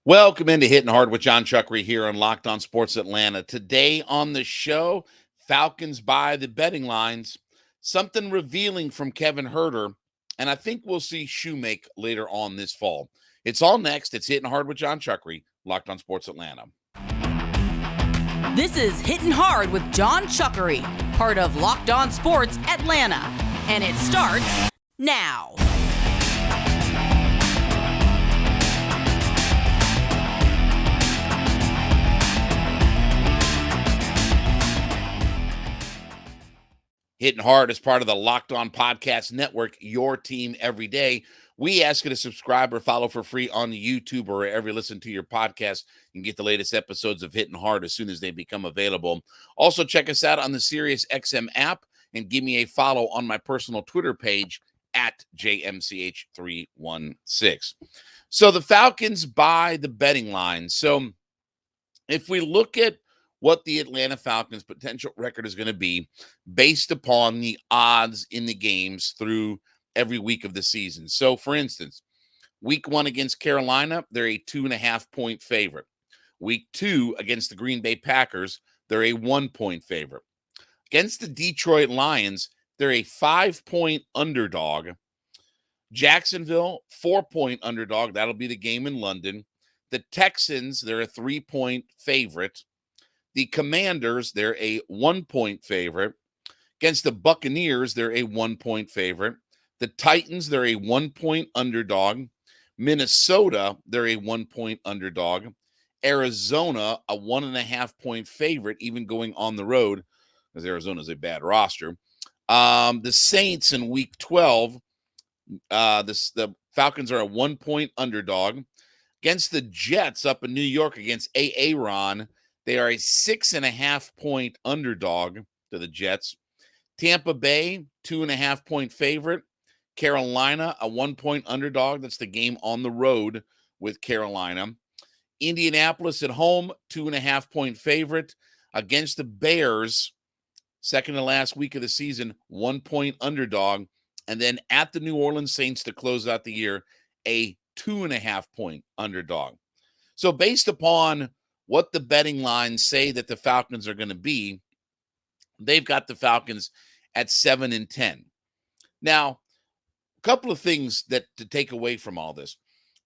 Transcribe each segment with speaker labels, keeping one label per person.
Speaker 1: Welcome into Hittin Hard with Jon Chuckery here on Locked On Sports Atlanta. Today on the show, Falcons by the betting lines, something revealing from Kevin Huerter, and I think we'll see Shewmake later on this fall. It's all next. It's Hittin Hard with Jon Chuckery, Locked On Sports Atlanta.
Speaker 2: This is Hittin Hard with Jon Chuckery, part of Locked On Sports Atlanta, and it starts now.
Speaker 1: Hittin Hard is part of the Locked On Podcast Network, your team every day. We ask you to subscribe or follow for free on YouTube or wherever you listen to your podcast. You can get the latest episodes of Hittin Hard as soon as they become available. Also, check us out on the SiriusXM app and give me a follow on my personal Twitter page at JMCH316. So the Falcons buy the betting line. So if we look at what the Atlanta Falcons' potential record is going to be based upon the odds in the games through every week of the season. So, for instance, week 1 against Carolina, they're a 2.5-point favorite. Week 2 against the Green Bay Packers, they're a 1-point favorite. Against the Detroit Lions, they're a 5-point underdog. Jacksonville, 4-point underdog. That'll be the game in London. The Texans, they're a 3-point favorite. The Commanders, they're a 1-point favorite. Against the Buccaneers, they're a 1-point favorite. The Titans, they're a 1-point underdog. Minnesota, they're a 1-point underdog. Arizona, a 1.5-point favorite, even going on the road, because Arizona's a bad roster. The Saints in week 12, the Falcons are a 1-point underdog. Against the Jets up in New York against Aaron, they are a 6.5-point underdog to the Jets. Tampa Bay, 2.5-point favorite. Carolina, a 1-point underdog. That's the game on the road with Carolina. Indianapolis at home, 2.5-point favorite. Against the Bears, second to last week of the season, 1-point underdog. And then at the New Orleans Saints to close out the year, a 2.5-point underdog. So based upon what the betting lines say that the Falcons are going to be, they've got the Falcons at 7-10. Now, a couple of things that to take away from all this.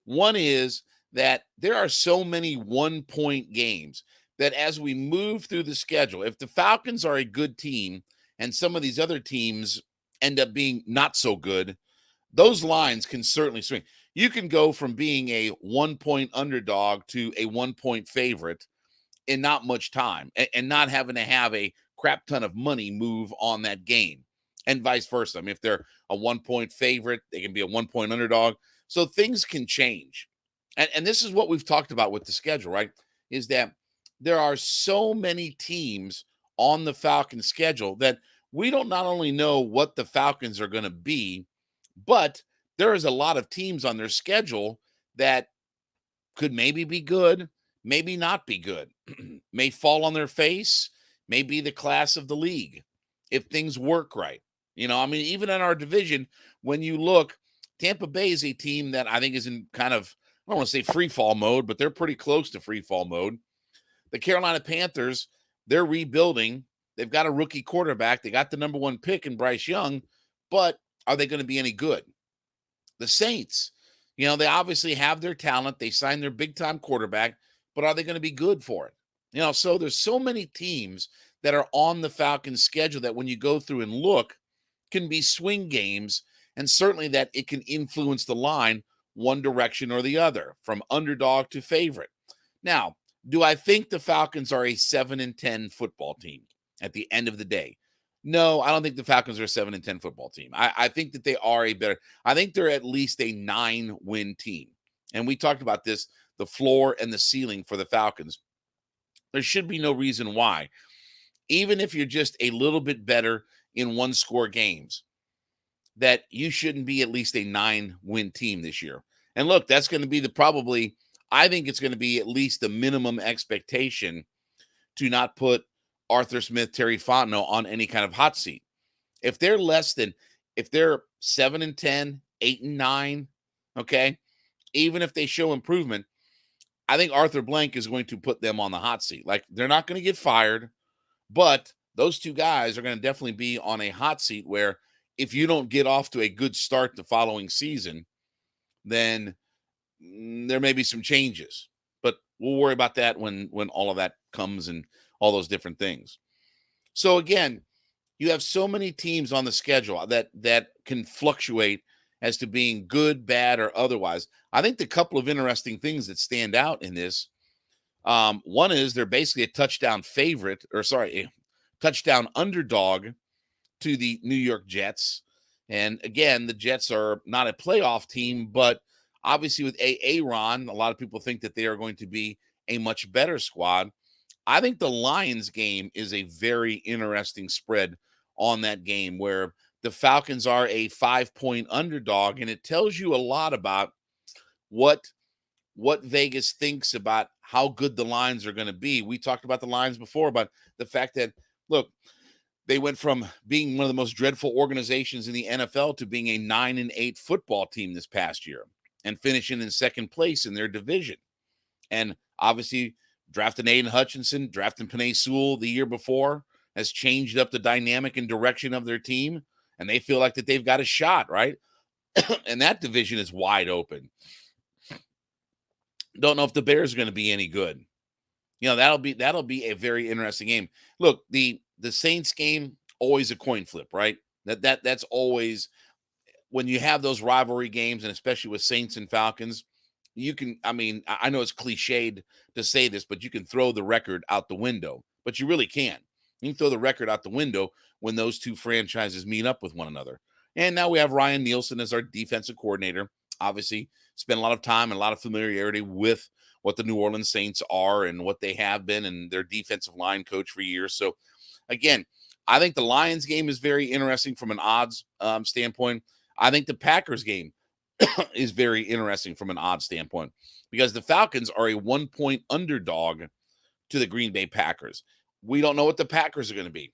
Speaker 1: One is that there are so many 1-point games that as we move through the schedule, if the Falcons are a good team and some of these other teams end up being not so good, those lines can certainly swing. You can go from being a 1-point underdog to a 1-point favorite in not much time and not having to have a crap ton of money move on that game and vice versa. I mean, if they're a 1-point favorite, they can be a 1-point underdog. So things can change. And this is what we've talked about with the schedule, right? Is that there are so many teams on the Falcons schedule that we don't not only know what the Falcons are going to be, but there is a lot of teams on their schedule that could maybe be good, maybe not be good, may fall on their face, may be the class of the league if things work right. I mean, even in our division, when you look, Tampa Bay is a team that I think is in kind of, I don't want to say free fall mode, but they're pretty close to free fall mode. The Carolina Panthers, they're rebuilding. They've got a rookie quarterback. They got the number 1 pick in Bryce Young, but are they going to be any good? The Saints, they obviously have their talent. They signed their big-time quarterback, but are they going to be good for it? So there's so many teams that are on the Falcons schedule that when you go through and look, can be swing games, and certainly that it can influence the line one direction or the other, from underdog to favorite. Now, do I think the Falcons are a 7-10 football team at the end of the day? No, I don't think the Falcons are a 7-10 football team. I think that they are I think they're at least a 9-win team. And we talked about this, the floor and the ceiling for the Falcons. There should be no reason why, even if you're just a little bit better in 1-score games, that you shouldn't be at least a 9-win team this year. And look, that's going to be I think it's going to be at least the minimum expectation to not put Arthur Smith, Terry Fontenot on any kind of hot seat. If they're 7-10, 8-9, okay, even if they show improvement, I think Arthur Blank is going to put them on the hot seat. Like, they're not going to get fired, but those two guys are going to definitely be on a hot seat where if you don't get off to a good start the following season, then there may be some changes. But we'll worry about that when all of that comes and all those different things. So again, you have so many teams on the schedule that can fluctuate as to being good, bad, or otherwise. I think the couple of interesting things that stand out in this, one is they're basically a touchdown favorite, a touchdown underdog to the New York Jets. And again, the Jets are not a playoff team, but obviously with Aaron, a lot of people think that they are going to be a much better squad. I think the Lions game is a very interesting spread on that game where the Falcons are a 5-point underdog, and it tells you a lot about what Vegas thinks about how good the lines are going to be. We talked about the lines before, but the fact that, look, they went from being one of the most dreadful organizations in the NFL to being a 9-8 football team this past year and finishing in second place in their division. And obviously, drafting Aiden Hutchinson, drafting Penei Sewell the year before has changed up the dynamic and direction of their team, and they feel like that they've got a shot, right? And that division is wide open. Don't know if the Bears are going to be any good. You know, that'll be a very interesting game. Look, the Saints game, always a coin flip, right? That's always, when you have those rivalry games, and especially with Saints and Falcons, you can, I mean, I know it's cliched to say this, but you can throw the record out the window. But you really can. You can throw the record out the window when those two franchises meet up with one another. And now we have Ryan Nielsen as our defensive coordinator. Obviously, spent a lot of time and a lot of familiarity with what the New Orleans Saints are and what they have been, and their defensive line coach for years. So, again, I think the Lions game is very interesting from an odds standpoint. I think the Packers game is very interesting from an odds standpoint because the Falcons are a 1-point underdog to the Green Bay Packers. We don't know what the Packers are going to be.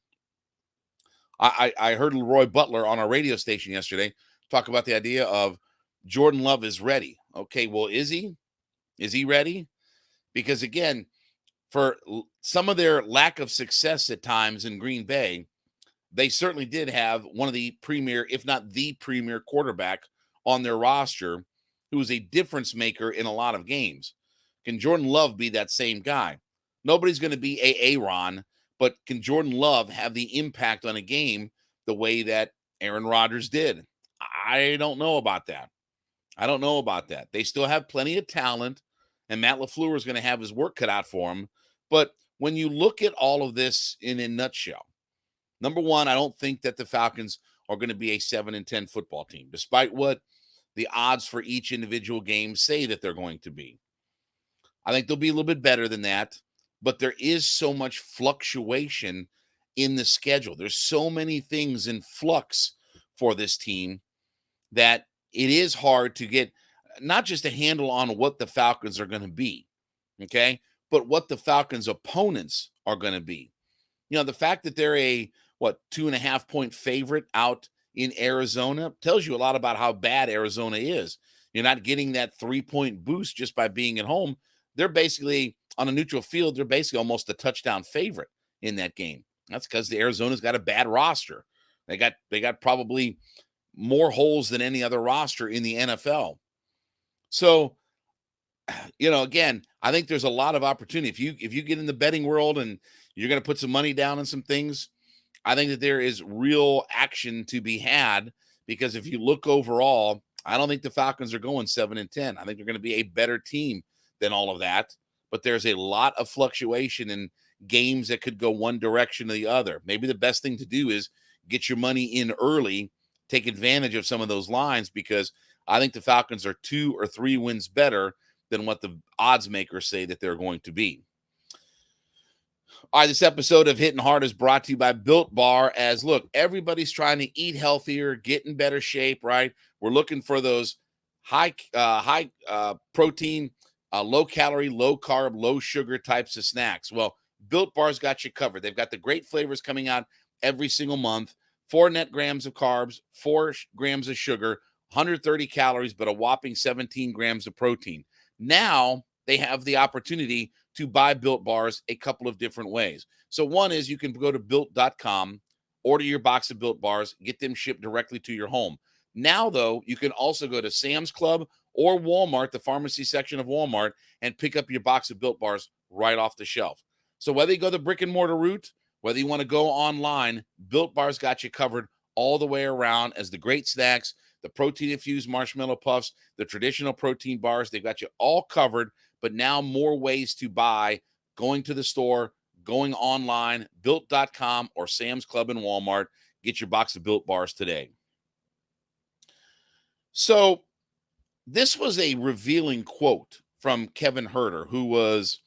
Speaker 1: I heard Leroy Butler on our radio station yesterday talk about the idea of Jordan Love is ready. Okay, well, is he? Is he ready? Because again, for some of their lack of success at times in Green Bay, they certainly did have one of the premier, if not the premier quarterback on their roster who was a difference maker in a lot of games. Can Jordan Love be that same guy? Nobody's going to be Aaron, but can Jordan Love have the impact on a game the way that Aaron Rodgers did? I don't know about that. I don't know about that. They still have plenty of talent, and Matt LaFleur is going to have his work cut out for him. But when you look at all of this in a nutshell, number one, I don't think that the Falcons are going to be a 7-10 football team, despite what the odds for each individual game say that they're going to be. I think they'll be a little bit better than that, but there is so much fluctuation in the schedule. There's so many things in flux for this team that it is hard to get not just a handle on what the Falcons are going to be, okay, but what the Falcons' opponents are going to be. You know, the fact that they're a, 2.5-point favorite out in Arizona tells you a lot about how bad Arizona is. You're not getting that 3-point boost just by being at home. They're basically, on a neutral field, they're basically almost a touchdown favorite in that game. That's because the Arizona's got a bad roster. They got probably more holes than any other roster in the NFL. So, you know, again, I think there's a lot of opportunity. If you get in the betting world and you're going to put some money down on some things, I think that there is real action to be had, because if you look overall, I don't think the Falcons are going 7-10. I think they're going to be a better team than all of that. But there's a lot of fluctuation in games that could go one direction or the other. Maybe the best thing to do is get your money in early, take advantage of some of those lines, because I think the Falcons are 2 or 3 wins better than what the odds makers say that they're going to be. All right, this episode of Hittin' Hard is brought to you by Built Bar. As look, everybody's trying to eat healthier, get in better shape, right? We're looking for those high protein, low calorie, low carb, low sugar types of snacks. Well, Built Bar's got you covered. They've got the great flavors coming out every single month. 4 net grams of carbs, 4 grams of sugar, 130 calories, but a whopping 17 grams of protein. Now, they have the opportunity to buy Built Bars a couple of different ways. So one is you can go to Built.com, order your box of Built Bars, get them shipped directly to your home. Now, though, you can also go to Sam's Club or Walmart, the pharmacy section of Walmart, and pick up your box of Built Bars right off the shelf. So whether you go the brick and mortar route, whether you want to go online, Built Bars got you covered all the way around as the great snacks, the protein-infused marshmallow puffs, the traditional protein bars. They've got you all covered, but now more ways to buy, going to the store, going online, Built.com or Sam's Club and Walmart. Get your box of Built Bars today. So this was a revealing quote from Kevin Huerter, who was,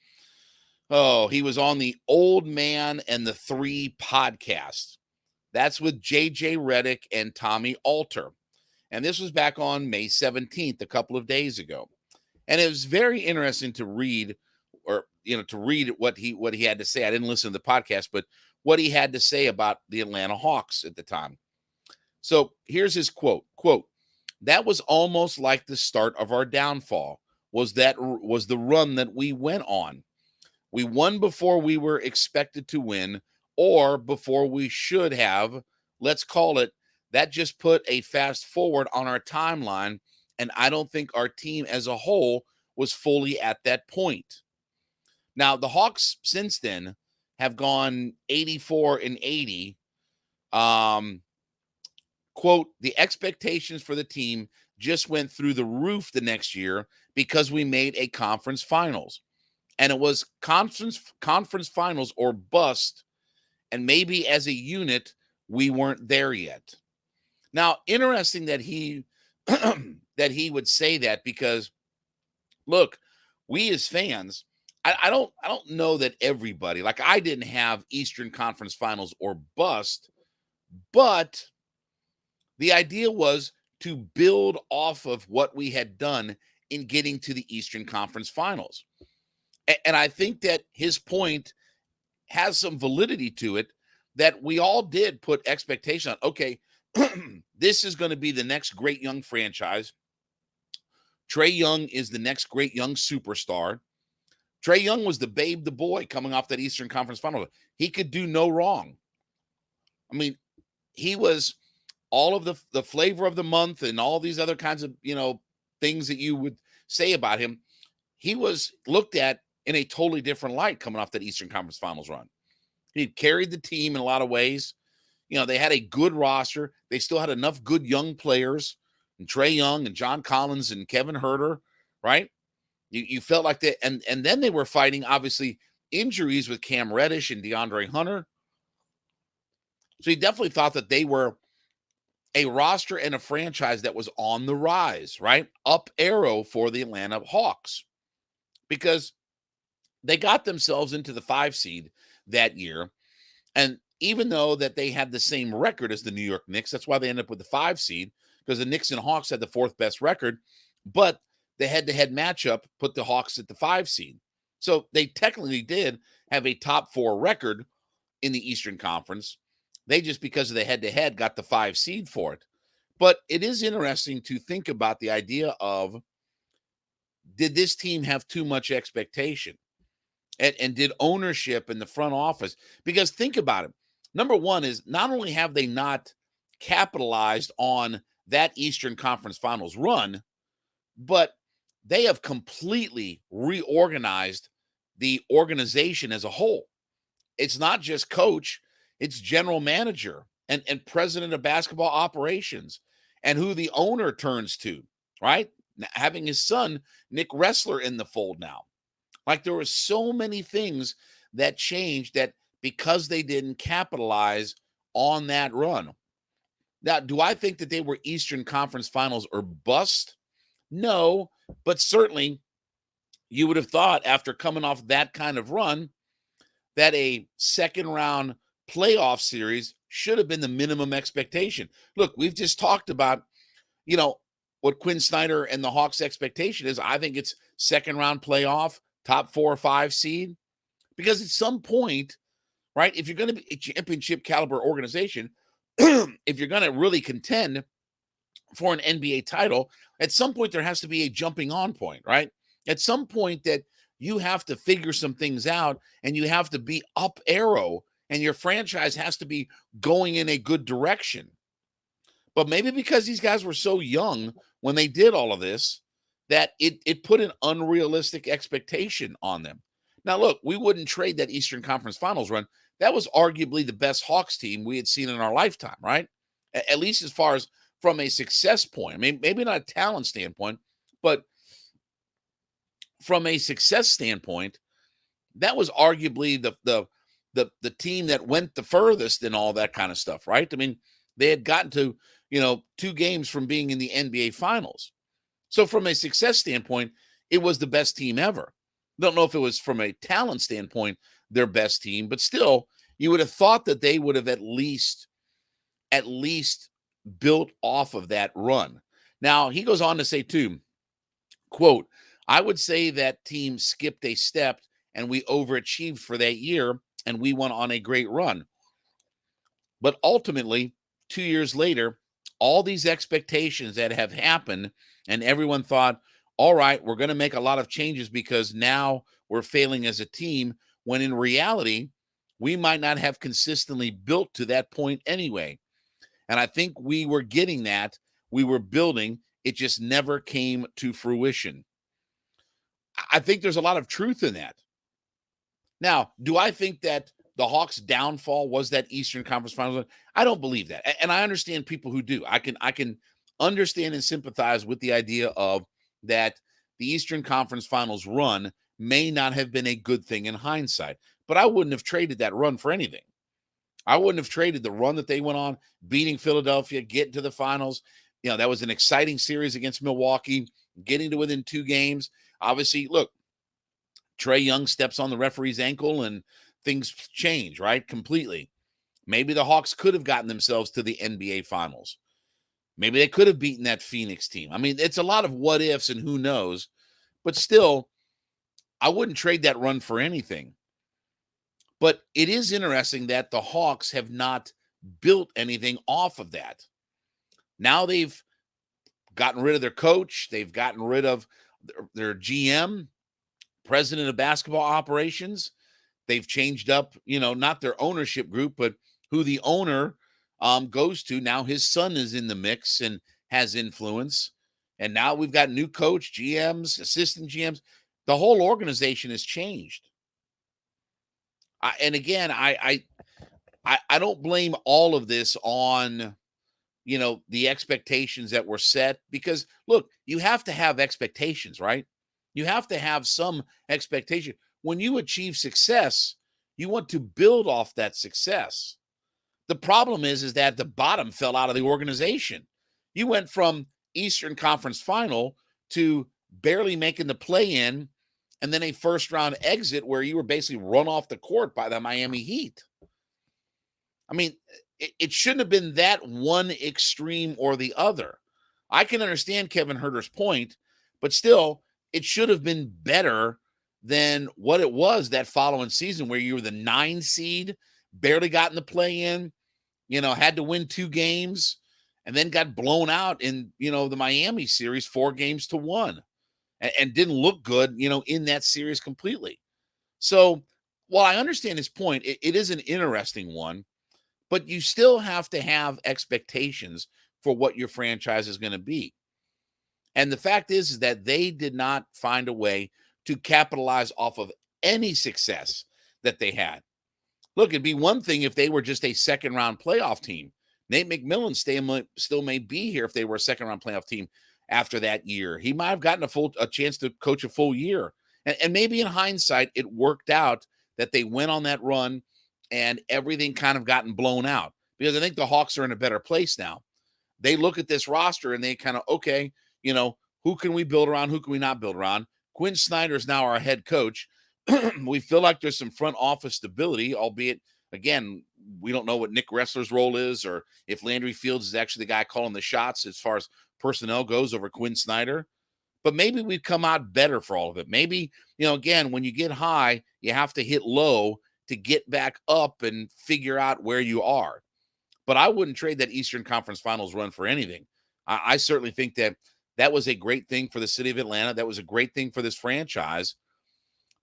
Speaker 1: he was on the Old Man and the Three podcast. That's with J.J. Redick and Tommy Alter. And this was back on May 17th, a couple of days ago. And it was very interesting to read, what he had to say. I didn't listen to the podcast, but what he had to say about the Atlanta Hawks at the time. So here's his quote, "That was almost like the start of our downfall, was the run that we went on. We won before we were expected to win, or before we should have. Let's call it. That just put a fast forward on our timeline, and I don't think our team as a whole was fully at that point." Now, the Hawks since then have gone 84-80. Quote, "The expectations for the team just went through the roof the next year because we made a conference finals. And it was conference finals or bust. And maybe as a unit, we weren't there yet." Now, interesting that he that he would say that, because look, we as fans, I don't know that everybody, like, I didn't have Eastern Conference Finals or bust, but the idea was to build off of what we had done in getting to the Eastern Conference Finals. And I think that his point has some validity to it, that we all did put expectation on, okay, this is going to be the next great young franchise. Trae Young is the next great young superstar. Trae Young was the babe, the boy coming off that Eastern Conference Final. He could do no wrong. I mean, he was all of the flavor of the month and all these other kinds of, things that you would say about him. He was looked at in a totally different light coming off that Eastern Conference Finals run. He carried the team in a lot of ways. They had a good roster. They still had enough good young players, and Trae Young and John Collins and Kevin Huerter, right? You felt like that. And then they were fighting, obviously, injuries with Cam Reddish and DeAndre Hunter. So he definitely thought that they were a roster and a franchise that was on the rise, right? Up arrow for the Atlanta Hawks, because they got themselves into the 5 seed that year. And even though that they had the same record as the New York Knicks, that's why they ended up with the 5 seed, because the Knicks and Hawks had the 4th best record, but the head-to-head matchup put the Hawks at the 5 seed. So they technically did have a top 4 record in the Eastern Conference. They just, because of the head-to-head, got the 5 seed for it. But it is interesting to think about the idea of, did this team have too much expectation? And did ownership in the front office? Because think about it. Number one is, not only have they not capitalized on that Eastern Conference Finals run, but they have completely reorganized the organization as a whole. It's not just coach, it's general manager and president of basketball operations, and who the owner turns to, right? Having his son, Nick Ressler, in the fold now. Like, there were so many things that changed that because they didn't capitalize on that run. Now, do I think that they were Eastern Conference Finals or bust? No, but certainly you would have thought, after coming off that kind of run, that a second round playoff series should have been the minimum expectation. Look, we've just talked about, what Quinn Snyder and the Hawks' expectation is. I think it's second round playoff, top 4 or 5 seed, because at some point, right, if you're going to be a championship caliber organization, if you're going to really contend for an NBA title, at some point there has to be a jumping on point, right? At some point that you have to figure some things out and you have to be up arrow and your franchise has to be going in a good direction. But maybe because these guys were so young when they did all of this, that it put an unrealistic expectation on them. Now, look, we wouldn't trade that Eastern Conference Finals run. That was arguably the best Hawks team we had seen in our lifetime, right? At least as far as from a success point. I mean, maybe not a talent standpoint, but from a success standpoint, that was arguably the team that went the furthest in all that kind of stuff, right? I mean, they had gotten to, 2 games from being in the NBA Finals. So from a success standpoint, it was the best team ever. Don't know if it was from a talent standpoint their best team, but still, you would have thought that they would have at least built off of that run. Now, he goes on to say, too, quote, I would say that team skipped a step and we overachieved for that year and we went on a great run. But ultimately, 2 years later, all these expectations that have happened and everyone thought, all right, we're going to make a lot of changes because now we're failing as a team, when in reality, we might not have consistently built to that point anyway. And I think we were getting that. We were building. It just never came to fruition. I think there's a lot of truth in that. Now, do I think that the Hawks' downfall was that Eastern Conference Finals? I don't believe that. And I understand people who do. I can understand and sympathize with the idea of that the Eastern Conference Finals run may not have been a good thing in hindsight. But I wouldn't have traded that run for anything. I wouldn't have traded the run that they went on, beating Philadelphia, getting to the finals. That was an exciting series against Milwaukee, getting to within 2 games. Obviously, look, Trae Young steps on the referee's ankle and things change, right? Completely. Maybe the Hawks could have gotten themselves to the NBA Finals. Maybe they could have beaten that Phoenix team. I mean, it's a lot of what ifs and who knows. But still, I wouldn't trade that run for anything. But it is interesting that the Hawks have not built anything off of that. Now they've gotten rid of their coach. They've gotten rid of their GM, president of basketball operations. They've changed up, not their ownership group, but who the owner goes to. Now his son is in the mix and has influence. And now we've got new coach, GMs, assistant GMs. The whole organization has changed. And again, I don't blame all of this on, the expectations that were set, because look, you have to have expectations, right? You have to have some expectation. When you achieve success, you want to build off that success. The problem is that the bottom fell out of the organization. You went from Eastern Conference Final to barely making the play-in and then a first-round exit where you were basically run off the court by the Miami Heat. I mean, it shouldn't have been that one extreme or the other. I can understand Kevin Huerter's point, but still, it should have been better than what it was that following season, where you were the 9 seed, barely got in the play-in, had to win 2 games, and then got blown out in, the Miami series 4-1, and didn't look good, in that series completely. So while I understand his point, it is an interesting one, but you still have to have expectations for what your franchise is going to be. And the fact is that they did not find a way to capitalize off of any success that they had. Look, it'd be one thing if they were just a second-round playoff team. Nate McMillan still may be here if they were a second-round playoff team after that year. He might have gotten a chance to coach a full year. And maybe in hindsight, it worked out that they went on that run and everything kind of gotten blown out. Because I think the Hawks are in a better place now. They look at this roster and they kind of, okay, who can we build around? Who can we not build around? Quinn Snyder is now our head coach. We feel like there's some front office stability, albeit, again, we don't know what Nick Ressler's role is or if Landry Fields is actually the guy calling the shots as far as personnel goes over Quinn Snyder. But maybe we've come out better for all of it. Maybe, again, when you get high, you have to hit low to get back up and figure out where you are. But I wouldn't trade that Eastern Conference Finals run for anything. I certainly think that That was a great thing for the city of Atlanta. That was a great thing for this franchise.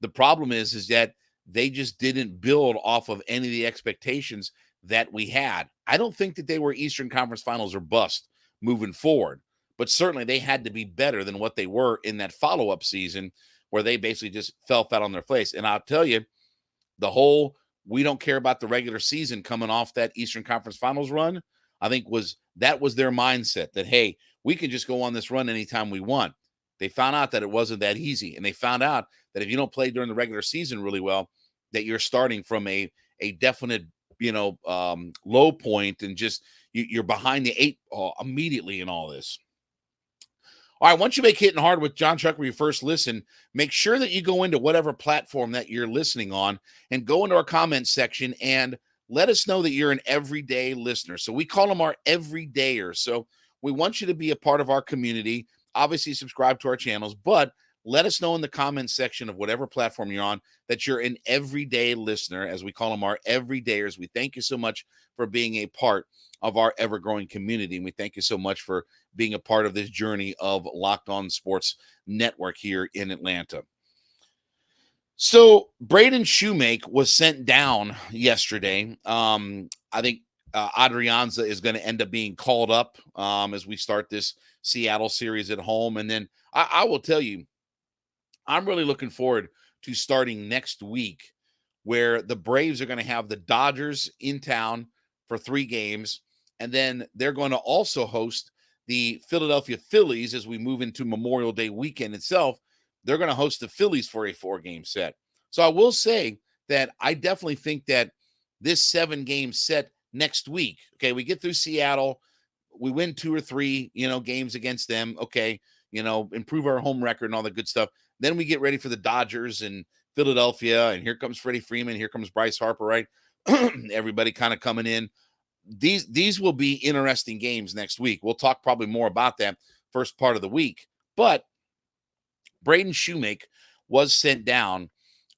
Speaker 1: The problem is that they just didn't build off of any of the expectations that we had. I don't think that they were Eastern Conference Finals or bust moving forward, but certainly they had to be better than what they were in that follow-up season where they basically just fell flat on their face. And I'll tell you, the whole we don't care about the regular season coming off that Eastern Conference Finals run, I think was their mindset that, hey, we can just go on this run anytime we want. They found out that it wasn't that easy. And they found out that if you don't play during the regular season really well, that you're starting from a definite, low point and just you're behind the eight ball immediately in all this. All right, once you make Hittin' Hard with Jon Chuckery your first listen, make sure that you go into whatever platform that you're listening on and go into our comments section and let us know that you're an everyday listener. So we call them our everydayers. So we want you to be a part of our community. Obviously, subscribe to our channels, but let us know in the comments section of whatever platform you're on that you're an everyday listener, as we call them our everydayers. We thank you so much for being a part of our ever-growing community, and we thank you so much for being a part of this journey of Locked On Sports Network here in Atlanta. So Braden Shewmake was sent down yesterday. I think Adrianza is going to end up being called up as we start this Seattle series at home. And then I will tell you, I'm really looking forward to starting next week where the Braves are going to have the Dodgers in town for 3 games. And then they're going to also host the Philadelphia Phillies as we move into Memorial Day weekend itself. They're going to host the Phillies for a 4-game set. So I will say that I definitely think that this 7-game set next week, okay, we get through Seattle, we win 2 or 3, games against them, okay, improve our home record and all that good stuff. Then we get ready for the Dodgers and Philadelphia, and here comes Freddie Freeman, here comes Bryce Harper, right? Everybody kind of coming in. These will be interesting games next week. We'll talk probably more about that first part of the week. But Braden Shewmake was sent down.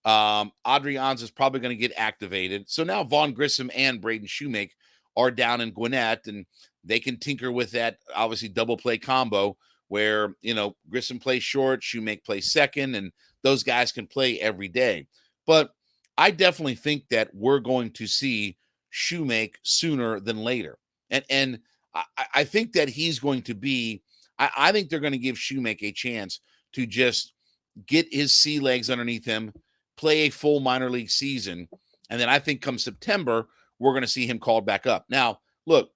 Speaker 1: Adrianza is probably going to get activated. So now Vaughn Grissom and Braden Shewmake are down in Gwinnett, and they can tinker with that, obviously, double play combo where, Grissom plays short, Shewmake plays second, and those guys can play every day. But I definitely think that we're going to see Shewmake sooner than later. And I think that he's going to be, I think they're going to give Shewmake a chance to just get his sea legs underneath him, play a full minor league season. And then I think come September, we're going to see him called back up. Now, look,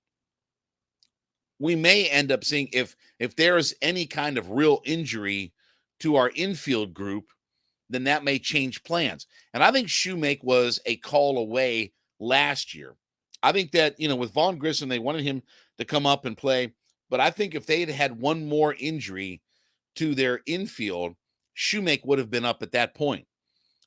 Speaker 1: we may end up seeing if there is any kind of real injury to our infield group, then that may change plans. And I think Shewmake was a call away last year. I think that, with Vaughn Grissom, they wanted him to come up and play. But I think if they had one more injury to their infield, Shewmake would have been up at that point.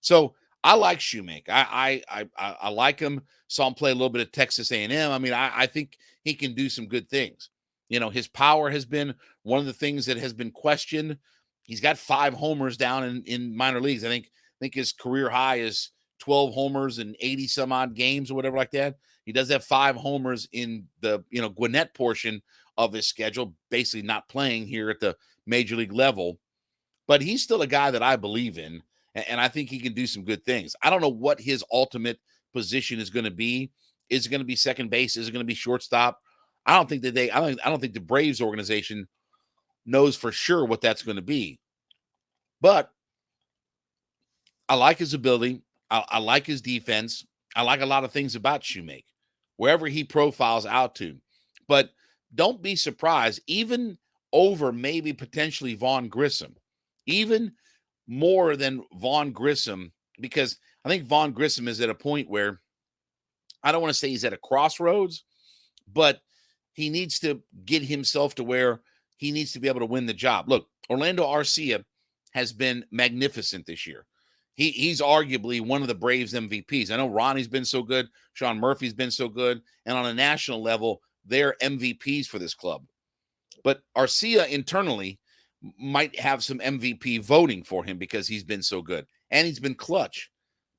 Speaker 1: So I like Shewmake. I like him. Saw him play a little bit of Texas A&M. I mean, I think he can do some good things. His power has been one of the things that has been questioned. He's got 5 homers down in minor leagues. I think his career high is 12 homers in 80 some odd games or whatever like that. He does have 5 homers in the, Gwinnett portion of his schedule, basically not playing here at the major league level. But he's still a guy that I believe in, and I think he can do some good things. I don't know what his ultimate position is going to be. Is it going to be second base? Is it going to be shortstop? I don't think the Braves organization knows for sure what that's going to be. But I like his ability. I like his defense. I like a lot of things about Shewmake, wherever he profiles out to. But don't be surprised, even over maybe potentially Vaughn Grissom, even more than Vaughn Grissom, because I think Vaughn Grissom is at a point where I don't want to say he's at a crossroads, but he needs to get himself to where he needs to be able to win the job. Look, Orlando Arcia has been magnificent this year. He's arguably one of the Braves MVPs. I know Ronnie's been so good. Sean Murphy's been so good. And on a national level, they're MVPs for this club. But Arcia internally might have some MVP voting for him because he's been so good. And he's been clutch.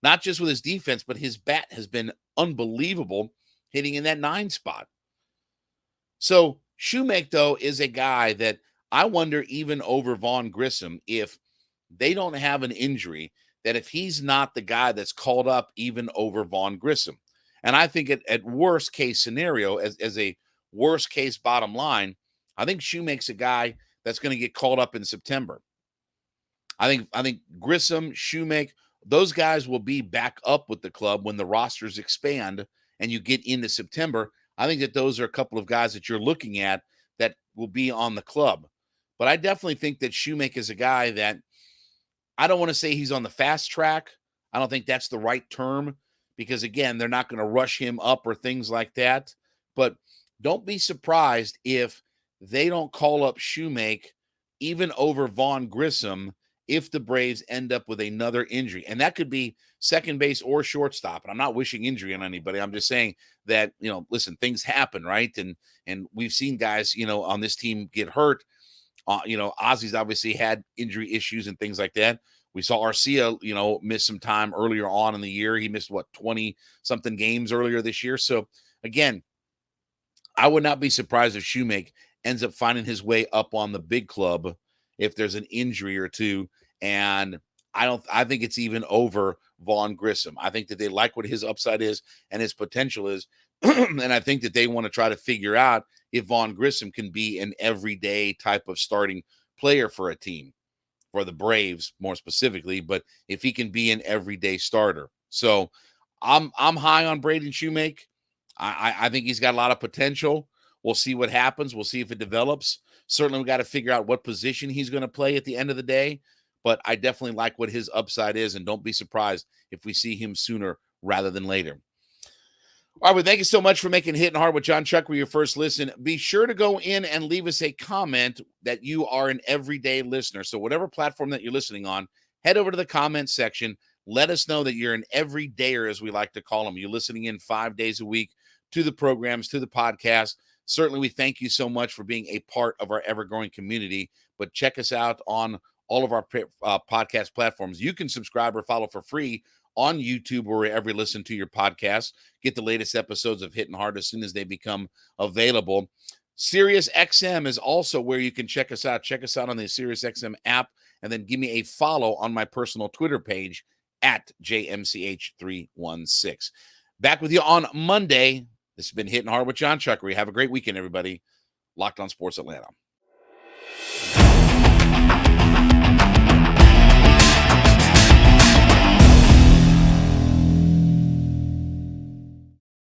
Speaker 1: Not just with his defense, but his bat has been unbelievable hitting in that 9 spot. So Shewmake, though, is a guy that I wonder, even over Vaughn Grissom, if they don't have an injury, that if he's not the guy that's called up even over Vaughn Grissom. And I think at worst case scenario, as a worst case bottom line, I think Shewmake's a guy that's going to get called up in September. I think Grissom, Shewmake, those guys will be back up with the club when the rosters expand and you get into September. I think that those are a couple of guys that you're looking at that will be on the club. But I definitely think that Shewmake is a guy that, I don't want to say he's on the fast track. I don't think that's the right term because, again, they're not going to rush him up or things like that. But don't be surprised if they don't call up Shewmake even over Vaughn Grissom if the Braves end up with another injury. And that could be second base or shortstop. And I'm not wishing injury on anybody. I'm just saying that, listen, things happen, right? And we've seen guys, on this team get hurt. Ozzy's obviously had injury issues and things like that. We saw Arcia, miss some time earlier on in the year. He missed 20-something games earlier this year. So again, I would not be surprised if Shewmake ends up finding his way up on the big club if there's an injury or two. And I think it's even over Vaughn Grissom. I think that they like what his upside is and his potential is. And I think that they want to try to figure out if Vaughn Grissom can be an everyday type of starting player for a team, for the Braves more specifically, but if he can be an everyday starter. So I'm high on Braden Shewmake. I think he's got a lot of potential. We'll see what happens. We'll see if it develops. Certainly we got to figure out what position he's going to play at the end of the day, but I definitely like what his upside is, and don't be surprised if we see him sooner rather than later. All right, well, thank you so much for making Hittin' Hard with Jon Chuckery your first listen. Be sure to go in and leave us a comment that you are an everyday listener. So whatever platform that you're listening on, head over to the comment section. Let us know that you're an everydayer, as we like to call them. You're listening in 5 days a week to the programs, to the podcast. Certainly, we thank you so much for being a part of our ever-growing community. But check us out on all of our podcast platforms. You can subscribe or follow for free on YouTube or wherever you listen to your podcast. Get the latest episodes of Hittin' Hard as soon as they become available. Sirius XM is also where you can check us out. Check us out on the Sirius XM app, and then give me a follow on my personal Twitter page at JMCH316. Back with you on Monday. This has been Hittin' Hard with Jon Chuckery. Have a great weekend, everybody. Locked on Sports Atlanta.